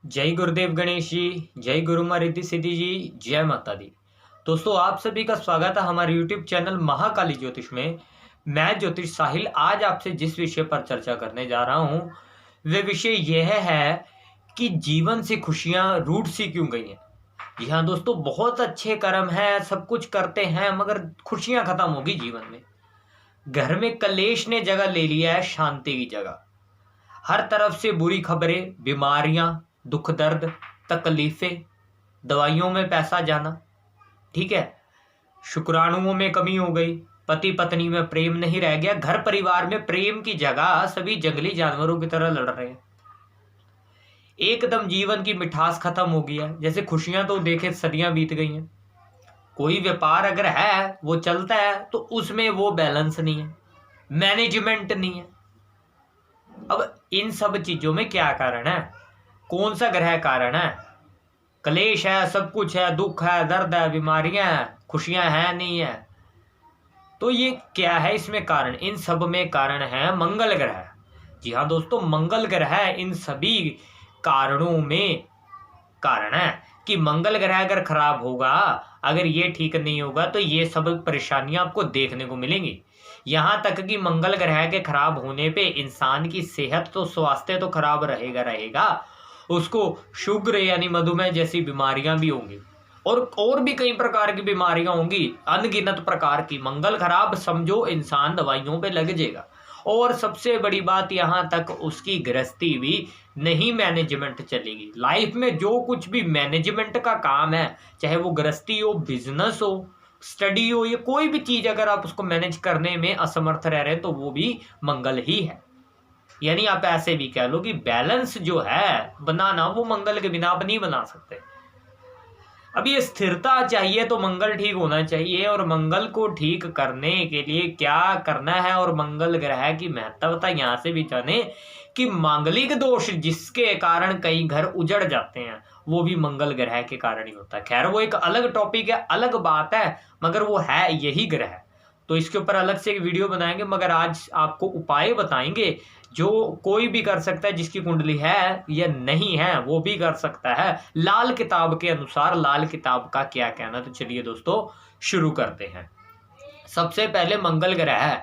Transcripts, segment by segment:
जय गुरुदेव गणेश जी, जय गुरुमा रिद्धि सिद्धि जी, जय माता दी। दोस्तों, आप सभी का स्वागत है हमारे यूट्यूब चैनल महाकाली ज्योतिष में। मैं ज्योतिष साहिल आज आपसे जिस विषय पर चर्चा करने जा रहा हूँ वे विषय यह है कि जीवन से खुशियाँ रूठ सी क्यों गई हैं। जी हाँ दोस्तों, बहुत अच्छे कर्म है, सब कुछ करते हैं मगर खुशियाँ खत्म होगी जीवन में। घर में कलेश ने जगह ले लिया है शांति की जगह। हर तरफ से बुरी खबरें, बीमारियां, दुख दर्द, तकलीफें, दवाइयों में पैसा जाना। ठीक है, शुक्राणुओं में कमी हो गई, पति पत्नी में प्रेम नहीं रह गया, घर परिवार में प्रेम की जगह सभी जंगली जानवरों की तरह लड़ रहे हैं। एकदम जीवन की मिठास खत्म हो गई है। जैसे खुशियां तो देखे सदियां बीत गई हैं। कोई व्यापार अगर है वो चलता है तो उसमें वो बैलेंस नहीं है, मैनेजमेंट नहीं है। अब इन सब चीजों में क्या कारण है? कौन सा ग्रह कारण है? कलेश है, सब कुछ है, दुख है, दर्द है, बीमारियां हैं, खुशियां हैं नहीं है। तो ये क्या है इसमें कारण? इन सब में कारण है मंगल ग्रह। जी हाँ दोस्तों, मंगल ग्रह इन सभी कारणों में कारण है कि मंगल ग्रह अगर खराब होगा, अगर ये ठीक नहीं होगा तो ये सब परेशानियां आपको देखने को मिलेंगी। यहां तक कि मंगल ग्रह के खराब होने पे इंसान की सेहत तो, स्वास्थ्य तो खराब रहेगा, उसको शुगर यानी मधुमेह जैसी बीमारियां भी होंगी और भी कई प्रकार की बीमारियां होंगी, अनगिनत प्रकार की। मंगल खराब समझो इंसान दवाइयों पे लग जाएगा। और सबसे बड़ी बात, यहां तक उसकी गृहस्थी भी नहीं मैनेजमेंट चलेगी। लाइफ में जो कुछ भी मैनेजमेंट का काम है, चाहे वो गृहस्थी हो, बिजनेस हो, स्टडी हो, या कोई भी चीज अगर आप उसको मैनेज करने में असमर्थ रह रहे हैं तो वो भी मंगल ही है। यानी आप ऐसे भी कह लो कि बैलेंस जो है बनाना, वो मंगल के बिना आप नहीं बना सकते। अब ये स्थिरता चाहिए तो मंगल ठीक होना चाहिए, और मंगल को ठीक करने के लिए क्या करना है और मंगल ग्रह की महत्वता यहां से भी जाने कि मांगलिक दोष जिसके कारण कई घर उजड़ जाते हैं वो भी मंगल ग्रह के कारण ही होता है। खैर वो एक अलग टॉपिक है, अलग बात है, मगर वो है यही ग्रह। तो इसके ऊपर अलग से एक वीडियो बनाएंगे, मगर आज आपको उपाय बताएंगे जो कोई भी कर सकता है, जिसकी कुंडली है या नहीं है वो भी कर सकता है, लाल किताब के अनुसार। लाल किताब का क्या कहना, तो चलिए दोस्तों शुरू करते हैं। सबसे पहले मंगल ग्रह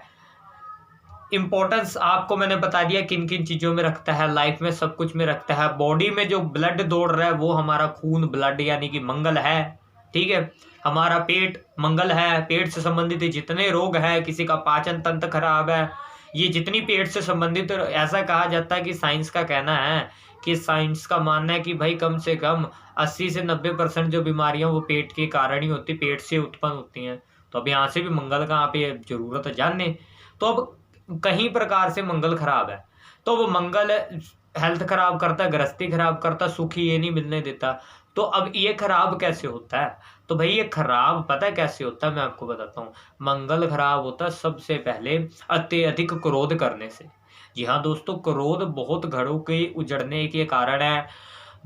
इंपॉर्टेंस आपको मैंने बता दिया किन किन चीजों में रखता है, लाइफ में सब कुछ में रखता है। बॉडी में जो ब्लड दौड़ रहा है वो हमारा खून, ब्लड यानी कि मंगल है। ठीक है, हमारा पेट मंगल है, पेट से संबंधित जितने रोग है, किसी का पाचन तंत्र खराब है, ये जितनी पेट से संबंधित, ऐसा कहा जाता है कि साइंस का कहना है कि साइंस का मानना है कि भाई कम से कम 80 से 90% जो बीमारियां वो पेट के कारण ही होती, पेट से उत्पन्न होती हैं। तो अब यहाँ से भी मंगल का यहाँ पे जरूरत है जानने। तो अब कहीं प्रकार से मंगल खराब है तो वो मंगल हेल्थ खराब करता है, गृहस्थी खराब करता, सुखी ये नहीं मिलने देता। तो अब ये खराब कैसे होता है? तो भाई ये खराब पता है कैसे होता है, मैं आपको बताता हूँ। मंगल खराब होता है सबसे पहले अत्यधिक क्रोध करने से। जी हाँ दोस्तों, क्रोध बहुत घरों के उजड़ने के कारण है,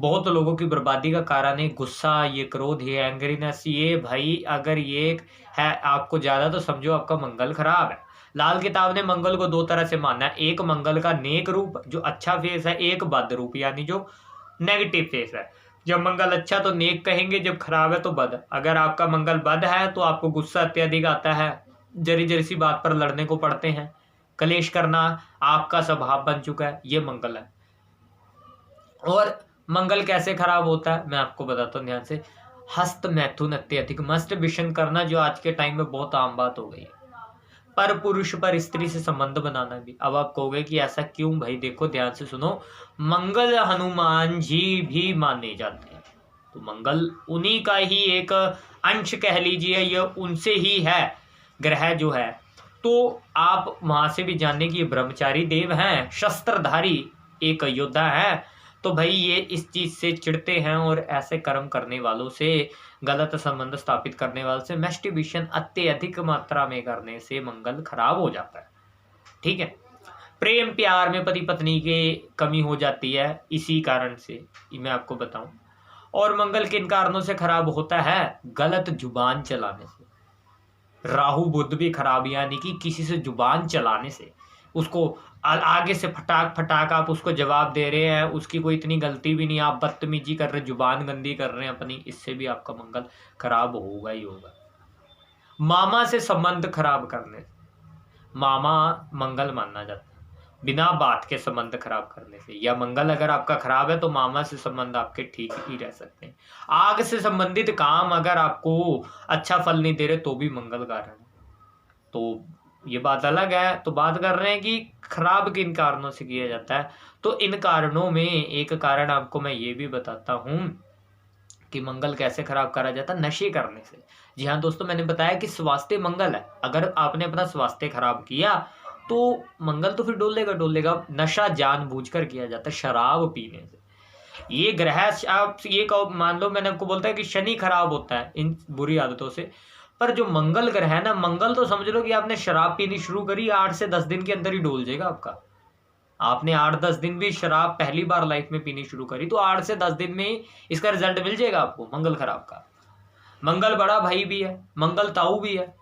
बहुत लोगों की बर्बादी का कारण है। गुस्सा, ये क्रोध, ये एंग्रीनेस, ये भाई अगर ये है आपको ज्यादा तो समझो आपका मंगल खराब है। लाल किताब ने मंगल को दो तरह से माना है, एक मंगल का नेक रूप जो अच्छा फेस है, एक बद रूप यानी जो नेगेटिव फेस है। जब मंगल अच्छा तो नेक कहेंगे, जब खराब है तो बद। अगर आपका मंगल बद है तो आपको गुस्सा अत्यधिक आता है, जरी जरी सी बात पर लड़ने को पड़ते हैं, कलेश करना आपका स्वभाव बन चुका है, ये मंगल है। और मंगल कैसे खराब होता है मैं आपको बताता हूँ ध्यान से। हस्त मैथुन अत्यधिक, मस्त विषण करना जो आज के टाइम में बहुत आम बात हो गई है। पर पुरुष पर स्त्री से संबंध बनाना भी। अब आप कहोगे कि ऐसा क्यों? भाई देखो ध्यान से सुनो, मंगल हनुमान जी भी माने जाते हैं, तो मंगल उन्हीं का ही एक अंश कह लीजिए, ये उनसे ही है ग्रह जो है। तो आप वहां से भी जानने की ब्रह्मचारी देव हैं, शस्त्रधारी एक योद्धा है। तो भाई ये इस चीज से चिढ़ते हैं और ऐसे कर्म करने वालों से, गलत संबंध स्थापित करने वालों से, मैस्टरबेशन अत्यधिक मात्रा में करने से मंगल खराब हो जाता है। ठीक है, प्रेम प्यार में पति पत्नी के कमी हो जाती है इसी कारण से, मैं आपको बताऊं। और मंगल किन कारणों से खराब होता है? गलत जुबान चलाने से। राहु बुध भी खराब, यानी कि किसी से जुबान चलाने से। उसको आगे से फटाक फटाक आप उसको जवाब दे रहे हैं, उसकी कोई इतनी गलती भी नहीं, आप बदतमीजी कर रहे हैं, जुबान गंदी कर रहे हैं अपनी, इससे भी आपका मंगल खराब होगा ही होगा। मामा से संबंध खराब करने, मामा मंगल माना जाता है बिना बात के संबंध खराब करने से, या मंगल अगर आपका खराब है तो मामा से संबंध आपके ठीक ही रह सकते हैं। आग से संबंधित काम अगर आपको अच्छा फल नहीं दे रहे तो भी मंगल कारण है, तो ये बात अलग है। तो बात कर रहे हैं कि खराब किन कारणों से किया जाता है, तो इन कारणों में एक कारण आपको मैं ये भी बताता हूं कि मंगल कैसे खराब करा जाता है, नशे करने से। जी हाँ दोस्तों, मैंने बताया कि स्वास्थ्य मंगल है, अगर आपने अपना स्वास्थ्य खराब किया तो मंगल तो फिर डोलेगा डोलेगा। नशा जानबूझकर किया जाता है शराब पीने से। ये ग्रह आप ये कहो, मान लो मैंने आपको बोलता है कि शनि खराब होता है इन बुरी आदतों से, पर जो मंगल ग्रह है ना, मंगल तो समझ लो कि आपने शराब पीनी शुरू करी, 8 से 10 दिन के अंदर ही डोल जाएगा आपका। आपने 8-10 दिन भी शराब पहली बार लाइफ में पीनी शुरू करी तो 8 से 10 दिन में ही इसका रिजल्ट मिल जाएगा आपको मंगल खराब का। मंगल बड़ा भाई भी है, मंगल ताऊ भी है,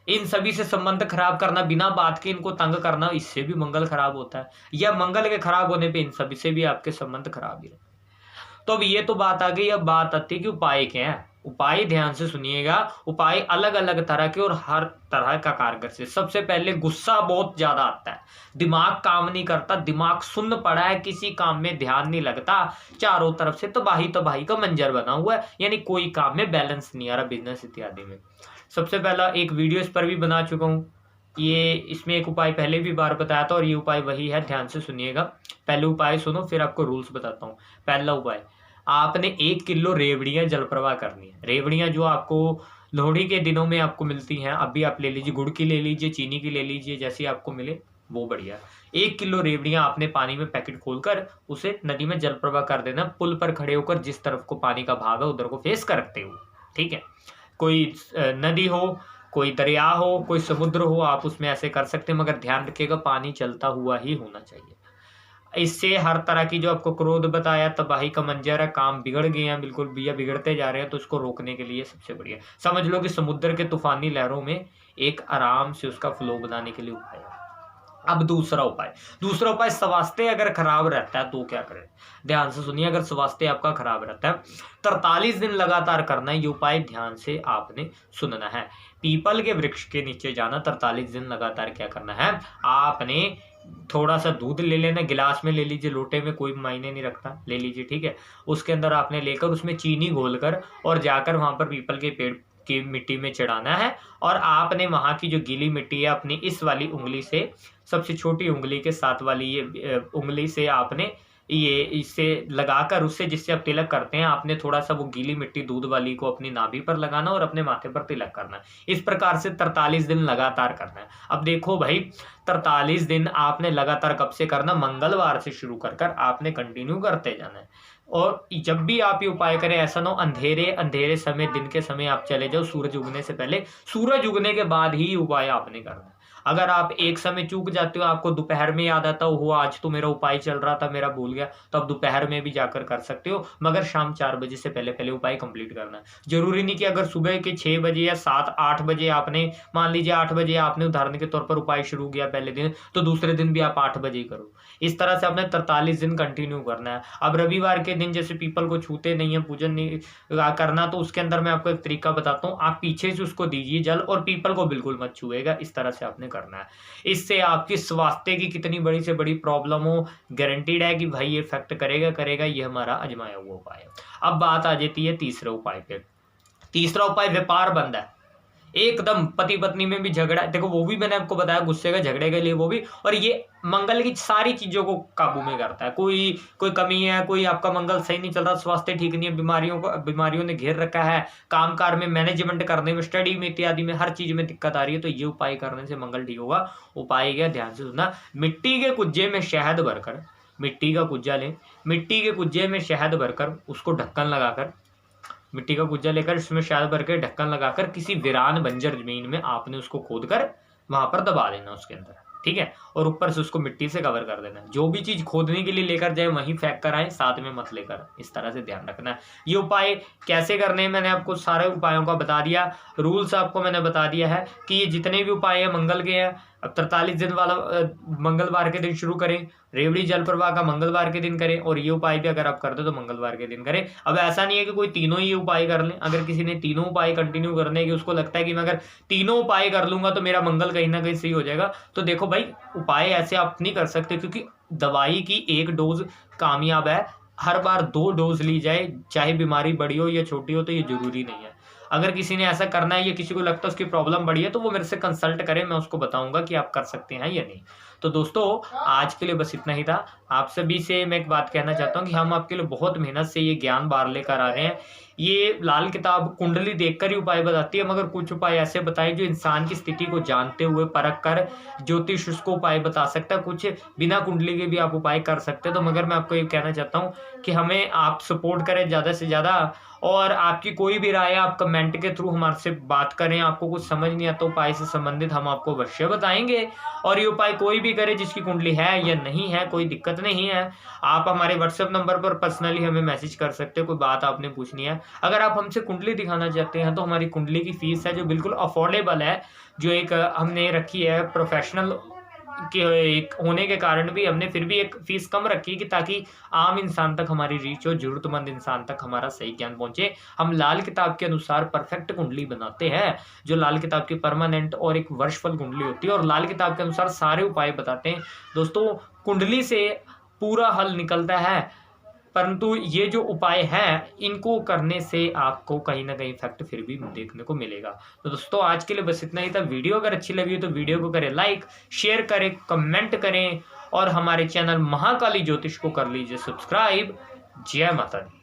इन सभी से संबंध खराब करना, बिना बात के इनको तंग करना, इससे भी मंगल खराब होता है। या मंगल के खराब होने पे इन सभी से भी आपके संबंध खराब ही रहते हैं। तो अब ये तो बात आ गई। अब बात आती है कि उपाय क्या है। उपाय ध्यान से सुनिएगा, उपाय अलग अलग तरह के और हर तरह का कारगर से। सबसे पहले गुस्सा बहुत ज्यादा आता है, दिमाग काम नहीं करता, दिमाग सुन्न पड़ा है, किसी काम में ध्यान नहीं लगता, चारों तरफ से तबाही तबाही का मंजर बना हुआ है, यानी कोई काम में बैलेंस नहीं आ रहा, बिजनेस इत्यादि में। सबसे पहला एक वीडियो इस पर भी बना चुका हूँ, ये इसमें एक उपाय पहले भी बार बताया था और ये उपाय वही है, ध्यान से सुनिएगा। पहले उपाय सुनो फिर आपको रूल्स बताता हूँ। पहला उपाय, आपने 1 किलो रेवड़ियां जल प्रवाह करनी है। रेवड़ियां जो आपको लोहड़ी के दिनों में आपको मिलती हैं, अभी आप ले लीजिए, गुड़ की ले लीजिए, चीनी की ले लीजिए, जैसी आपको मिले वो बढ़िया। 1 किलो रेवड़ियां आपने पानी में पैकेट खोलकर उसे नदी में जल प्रवाह कर देना, पुल पर खड़े होकर, जिस तरफ को पानी का भाग है उधर को फेस करते हो, ठीक है। कोई नदी हो, कोई दरिया हो, कोई समुद्र हो, आप उसमें ऐसे कर सकते हैं, मगर ध्यान रखिएगा पानी चलता हुआ ही होना चाहिए। इससे हर तरह की जो आपको क्रोध बताया, तबाही का मंजर है, काम बिगड़ गए हैं, बिल्कुल बिया बिगड़ते जा रहे हैं, तो इसको रोकने के लिए सबसे बढ़िया समझ लो कि समुद्र के तूफानी लहरों में एक आराम से उसका फ्लो बनाने के लिए उपाय है। अब दूसरा उपाय, स्वास्थ्य अगर खराब रहता है तो क्या करें, ध्यान से सुनिए। अगर स्वास्थ्य आपका खराब रहता है 43 दिन लगातार करना है ये उपाय, ध्यान से आपने सुनना है। पीपल के वृक्ष के नीचे जाना, 43 दिन लगातार क्या करना है, आपने थोड़ा सा दूध ले लेना, गिलास में ले लीजिए, लोटे में कोई मायने नहीं रखता, ले लीजिए, ठीक है। उसके अंदर आपने लेकर उसमें चीनी घोलकर और जाकर वहां पर पीपल के पेड़ की मिट्टी में चढ़ाना है, और आपने वहां की जो गीली मिट्टी है अपनी इस वाली उंगली से, सबसे छोटी उंगली के साथ वाली ये उंगली से आपने ये इससे लगाकर, उससे जिससे आप तिलक करते हैं, आपने थोड़ा सा वो गीली मिट्टी दूध वाली को अपनी नाभि पर लगाना और अपने माथे पर तिलक करना है। इस प्रकार से 43 दिन लगातार करना है। अब देखो भाई, 43 दिन आपने लगातार कब से करना, मंगलवार से शुरू कर आपने कंटिन्यू करते जाना है। और जब भी आप ये उपाय करें, ऐसा ना हो अंधेरे समय, दिन के समय आप चले जाओ, सूरज उगने से पहले, सूरज उगने के बाद ही उपाय आपने करना है। अगर आप एक समय चूक जाते हो, आपको दोपहर में याद आता हो आज तो मेरा उपाय चल रहा था, मेरा भूल गया, तो आप दोपहर में भी जाकर कर सकते हो, मगर शाम 4 बजे से पहले पहले उपाय कंप्लीट करना है। जरूरी नहीं कि अगर सुबह के 6 बजे या 7-8 बजे आपने, मान लीजिए 8 बजे आपने उदाहरण के तौर पर उपाय शुरू किया पहले दिन, तो दूसरे दिन भी आप 8 बजे ही करो। इस तरह से आपने 43 दिन कंटिन्यू करना है। अब रविवार के दिन जैसे पीपल को छूते नहीं है, पूजन नहीं करना, तो उसके अंदर मैं आपको एक तरीका बताता हूँ, आप पीछे से उसको दीजिए जल और पीपल को बिल्कुल मत छुएगा, इस तरह से आपने करना है। इससे आपकी स्वास्थ्य की कितनी बड़ी से बड़ी प्रॉब्लम हो, गारंटीड है कि भाई ये इफेक्ट करेगा, ये हमारा आजमाया हुआ उपाय है। अब बात आ जाती है तीसरे उपाय पे। तीसरा उपाय व्यापार बंद है, एकदम पति पत्नी में भी झगड़ा, देखो वो भी मैंने आपको बताया गुस्से का झगड़े के लिए वो भी, और ये मंगल की सारी चीजों को काबू में करता है। कोई कमी है, कोई आपका मंगल सही नहीं चल रहा, स्वास्थ्य ठीक नहीं है, बीमारियों ने घेर रखा है, कामकाज में, मैनेजमेंट करने में, स्टडी में इत्यादि में, हर चीज में दिक्कत आ रही है, तो ये उपाय करने से मंगल ठीक होगा। उपाय क्या, ध्यान से सुनना। मिट्टी के कुज्जे में शहद भरकर, मिट्टी का कुज्जा लें, मिट्टी के कुज्जे में शहद भरकर उसको ढक्कन लगाकर, मिट्टी का कुज्जा लेकर इसमें शहद भर के ढक्कन लगाकर किसी वीरान बंजर जमीन में आपने उसको खोदकर वहां पर दबा देना उसके अंदर, ठीक है, और ऊपर से उसको मिट्टी से कवर कर देना। जो भी चीज खोदने के लिए लेकर जाए वहीं फेंक कर आए, साथ में मत लेकर, इस तरह से ध्यान रखना है। ये उपाय कैसे करने हैं मैंने आपको सारे उपायों का बता दिया, रूल्स आपको मैंने बता दिया है कि ये जितने भी उपाय है मंगल के हैं, अब 43 दिन वाला मंगलवार के दिन शुरू करें, रेवड़ी जल प्रवाह का मंगलवार के दिन करें, और ये उपाय भी अगर आप कर दो तो मंगलवार के दिन करें। अब ऐसा नहीं है कि कोई तीनों ही उपाय कर लें। अगर किसी ने तीनों उपाय कंटिन्यू करने की, उसको लगता है कि मैं अगर तीनों उपाय कर लूंगा तो मेरा मंगल कहीं ना कहीं सही हो जाएगा, तो देखो भाई उपाय ऐसे आप नहीं कर सकते, क्योंकि दवाई की एक डोज कामयाब है, हर बार 2 डोज ली जाए, चाहे बीमारी बड़ी हो या छोटी हो, तो ये जरूरी नहीं है। अगर किसी ने ऐसा करना है या किसी को लगता है उसकी प्रॉब्लम बड़ी है, तो वो मेरे से कंसल्ट करें, मैं उसको बताऊंगा कि आप कर सकते हैं या नहीं। तो दोस्तों आज के लिए बस इतना ही था। आप सभी से मैं एक बात कहना चाहता हूँ कि हम आपके लिए बहुत मेहनत से ये ज्ञान बाहर लेकर आ रहे हैं। ये लाल किताब कुंडली देखकर ही उपाय बताती है, मगर कुछ उपाय ऐसे बताए जो इंसान की स्थिति को जानते हुए परख कर ज्योतिष उसको उपाय बता सकता है। कुछ बिना कुंडली के भी आप उपाय कर सकते हैं। तो मगर मैं आपको ये कहना चाहता हूँ कि हमें आप सपोर्ट करें ज़्यादा से ज़्यादा, और आपकी कोई भी राय आप कमेंट के थ्रू हमारे से बात करें। आपको कुछ समझ नहीं आता उपाय से संबंधित, हम आपको अवश्य बताएंगे। और ये उपाय कोई भी करे जिसकी कुंडली है या नहीं है, कोई दिक्कत नहीं है। आप हमारे व्हाट्सएप नंबर पर पर्सनली हमें मैसेज कर सकते हो, कोई बात आपने पूछनी है। अगर आप हमसे कुंडली दिखाना चाहते हैं तो हमारी कुंडली की फीस है जो बिल्कुल अफोर्डेबल है, जो एक हमने रखी है प्रोफेशनल के एक होने के कारण भी हमने फिर भी एक फीस कम रखी कि ताकि आम इंसान तक हमारी रीच हो, जरूरतमंद इंसान तक हमारा सही ज्ञान पहुंचे। हम लाल किताब के अनुसार परफेक्ट कुंडली बनाते हैं, जो लाल किताब की परमानेंट और एक वर्षफल कुंडली होती है, और लाल किताब के अनुसार सारे उपाय बताते हैं। दोस्तों कुंडली से पूरा हल निकलता है, परंतु ये जो उपाय हैं इनको करने से आपको कहीं ना कहीं इफेक्ट फिर भी देखने को मिलेगा। तो दोस्तों आज के लिए बस इतना ही था। वीडियो अगर अच्छी लगी हो तो वीडियो को करें लाइक, शेयर करें, कमेंट करें, और हमारे चैनल महाकाली ज्योतिष को कर लीजिए सब्सक्राइब। जय माता दी।